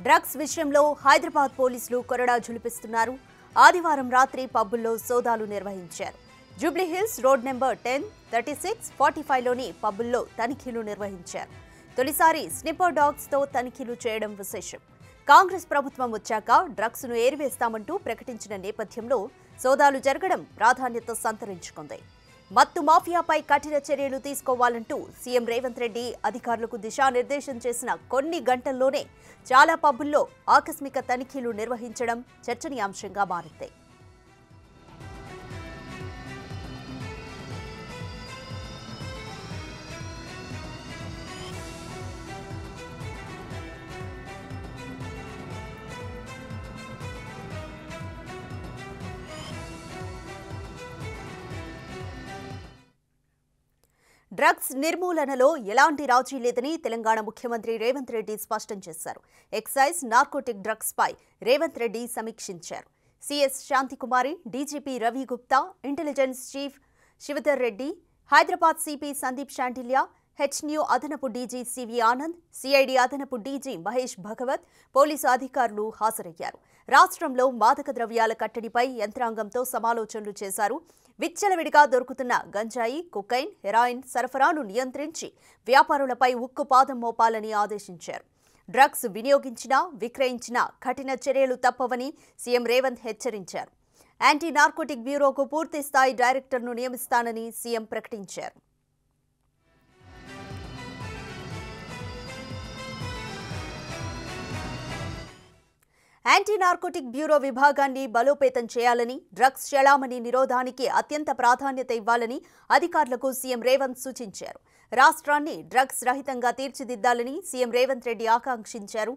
Drugs విషయంలో హైదరాబాద్ పోలీసులు కొరడా జులిపిస్తున్నారు. ఆదివారం రాత్రి పబ్బుల్లో సోదాలు నిర్వహించారు. జూబ్లీహిల్స్ రోడ్ నెంబర్ 10, 36, 45లోని పబ్బుల్లో తనిఖీలు నిర్వహించారు. తొలిసారి స్నిప్పర్ డాగ్స్ తో తనిఖీలు చేయడం విశేషం. కాంగ్రెస్ ప్రభుత్వం వచ్చాక డ్రగ్స్ ను ఏరివేస్తామంటూ ప్రకటించిన నేపథ్యంలో సోదాలు జరగడం ప్రాధాన్యత సంతరించుకుంది. మత్తు మాఫియాపై కఠిన చర్యలు తీసుకోవాలంటూ సీఎం రేవంత్ రెడ్డి అధికారులకు దిశానిర్దేశం చేసిన కొన్ని గంటల్లోనే చాలా పబ్బుల్లో ఆకస్మిక తనిఖీలు నిర్వహించడం చర్చనీయాంశంగా మారింది. డ్రగ్స్ నిర్మూలనలో ఎలాంటి రాజీ లేదని తెలంగాణ ముఖ్యమంత్రి రేవంత్ రెడ్డి స్పష్టం చేశారు. ఎక్సైజ్, నార్కోటిక్ డ్రగ్స్ పై రేవంత్ రెడ్డి సమీక్షించారు. CS Shantikumari, DGP Ravi Gupta, intelligence chief Shivdhar Reddy, Hyderabad CP Sandeep Shandilya, హెచ్న్యూ అదనపు డీజీ సివి ఆనంద్, సిఐడి అదనపు డీజీ మహేష్ భగవత్, పోలీసు అధికారులు హాజరయ్యారు. రాష్ట్రంలో మాదక ద్రవ్యాల కట్టడిపై యంత్రాంగంతో సమాలోచనలు చేశారు. విచ్చలవిడిగా దొరుకుతున్న గంజాయి, కొకైన్, హెరాయిన్ సరఫరాను నియంత్రించి వ్యాపారులపై ఉక్కుపాదం మోపాలని ఆదేశించారు. డ్రగ్స్ వినియోగించినా, విక్రయించినా కఠిన చర్యలు తప్పవని సీఎం రేవంత్ హెచ్చరించారు. యాంటీ నార్కోటిక్ బ్యూరోకు పూర్తి స్థాయి డైరెక్టర్ను నియమిస్తానని సీఎం ప్రకటించారు. యాంటీ నార్కోటిక్ బ్యూరో విభాగాన్ని బలోపేతం చేయాలని, డ్రగ్స్ చలామణి నిరోధానికి అత్యంత ప్రాధాన్యత ఇవ్వాలని అధికారులకు సీఎం రేవంత్ సూచించారు. రాష్ట్రాన్ని డ్రగ్స్ రహితంగా తీర్చిదిద్దాలని సీఎం రేవంత్ రెడ్డి ఆకాంక్షించారు.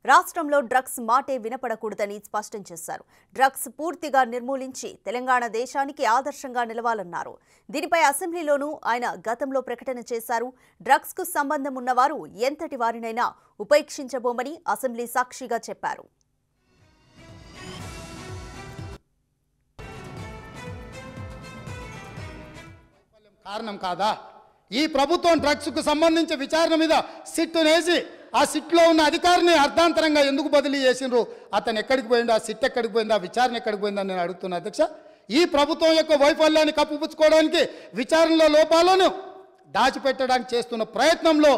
రాష్ట్రంలో డ్రగ్స్ మాటే వినపడకూడదని స్పష్టం చేశారు. డ్రగ్స్ పూర్తిగా నిర్మూలించి తెలంగాణ దేశానికి ఆదర్శంగా నిలవాలన్నారు. దీనిపై అసెంబ్లీలోనూ ఆయన గతంలో ప్రకటన చేశారు. డ్రగ్స్ కు సంబంధం ఉన్నవారు ఎంతటి వారినైనా ఉపేక్షించబోమని అసెంబ్లీ సాక్షిగా చెప్పారు. కారణం కాదా? ఈ ప్రభుత్వం డ్రగ్స్ కు సంబంధించి విచారణ మీద సిట్టు వేసి ఆ సిట్లో ఉన్న అధికారిని అర్ధాంతరంగా ఎందుకు బదిలీ చేసిండ్రు? అతను ఎక్కడికి పోయిండు? ఆ సిట్ ఎక్కడికి పోయింది? ఆ విచారణ ఎక్కడికి పోయిందని నేను అడుగుతున్నా అధ్యక్ష. ఈ ప్రభుత్వం యొక్క వైఫల్యాన్ని కప్పిపుచ్చుకోవడానికి, విచారణలో లోపాలను దాచిపెట్టడానికి చేస్తున్న ప్రయత్నంలో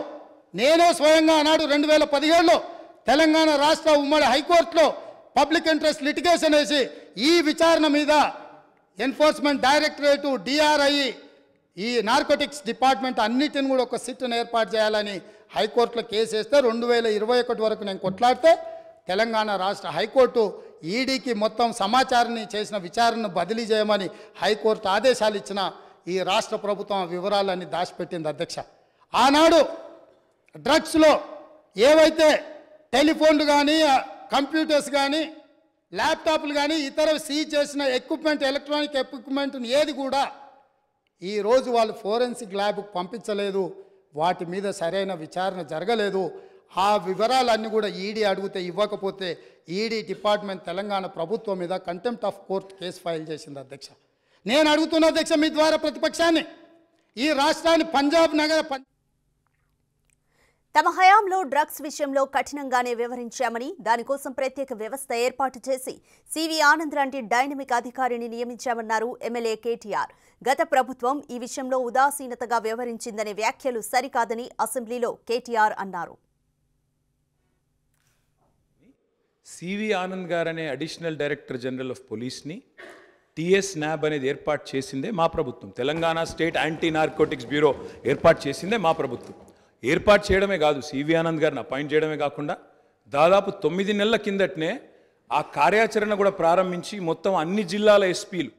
నేనే స్వయంగా ఆనాడు 2017లో తెలంగాణ రాష్ట్ర ఉమ్మడి హైకోర్టులో పబ్లిక్ ఇంట్రెస్ట్ లిటిగేషన్ వేసి ఈ విచారణ మీద ఎన్ఫోర్స్మెంట్ డైరెక్టరేటు, డిఆర్ఐ, ఈ నార్కోటిక్స్ డిపార్ట్మెంట్ అన్నిటిని కూడా ఒక సిట్ను ఏర్పాటు చేయాలని హైకోర్టులో కేసు వేస్తే 2021 వరకు నేను కొట్లాడితే తెలంగాణ రాష్ట్ర హైకోర్టు ఈడీకి మొత్తం సమాచారాన్ని చేసిన విచారణను బదిలీ చేయమని హైకోర్టు ఆదేశాలు ఇచ్చిన ఈ రాష్ట్ర ప్రభుత్వం ఆ వివరాలన్నీ దాచిపెట్టింది అధ్యక్ష. ఆనాడు డ్రగ్స్లో ఏవైతే టెలిఫోన్లు కానీ, కంప్యూటర్స్ కానీ, ల్యాప్టాప్లు కానీ, ఇతర సీజ్ చేసిన ఎక్విప్మెంట్, ఎలక్ట్రానిక్ ఎక్విప్మెంట్ని ఏది కూడా ఈరోజు వాళ్ళు ఫోరెన్సిక్ ల్యాబ్కు పంపించలేదు. వాటి మీద సరైన విచారణ జరగలేదు. ఆ వివరాలన్నీ కూడా ఈడీ అడిగితే ఇవ్వకపోతే ఈడీ డిపార్ట్మెంట్ తెలంగాణ ప్రభుత్వం మీద contempt of court case file చేసింది అధ్యక్ష. నేను అడుగుతున్న అధ్యక్ష మీ ద్వారా ప్రతిపక్షాన్ని, ఈ రాష్ట్రాన్ని పంజాబ్ నగర తమ హయాంలో డ్రగ్స్ విషయంలో కఠినంగానే వ్యవహరించామని, దానికోసం ప్రత్యేక వ్యవస్థ ఏర్పాటు చేసి సివి ఆనంద్ లాంటి డైనమిక్ అధికారిని నియమించామన్నారు ఎమ్మెల్యే కేటీఆర్. గత ప్రభుత్వం ఈ విషయంలో ఉదాసీనతగా వ్యవహరించిందనే వ్యాఖ్యలు సరికాదని అసెంబ్లీలో కేటీఆర్ అన్నారు. సివి ఆనంద్ గారనే అడిషనల్ డైరెక్టర్ జనరల్ ఆఫ్ పోలీస్ని టీఎస్ న్యాబ్ అనేది ఏర్పాటు చేసిందే మా ప్రభుత్వం. Telangana state anti narcotics bureau ఏర్పాటు చేసిందే మా ప్రభుత్వం. ఏర్పాటు చేయడమే కాదు, సివి ఆనంద్ గారిని అపాయింట్ చేయడమే కాకుండా దాదాపు 9 నెలల కిందటనే ఆ కార్యాచరణ కూడా ప్రారంభించి మొత్తం అన్ని జిల్లాల ఎస్పీలు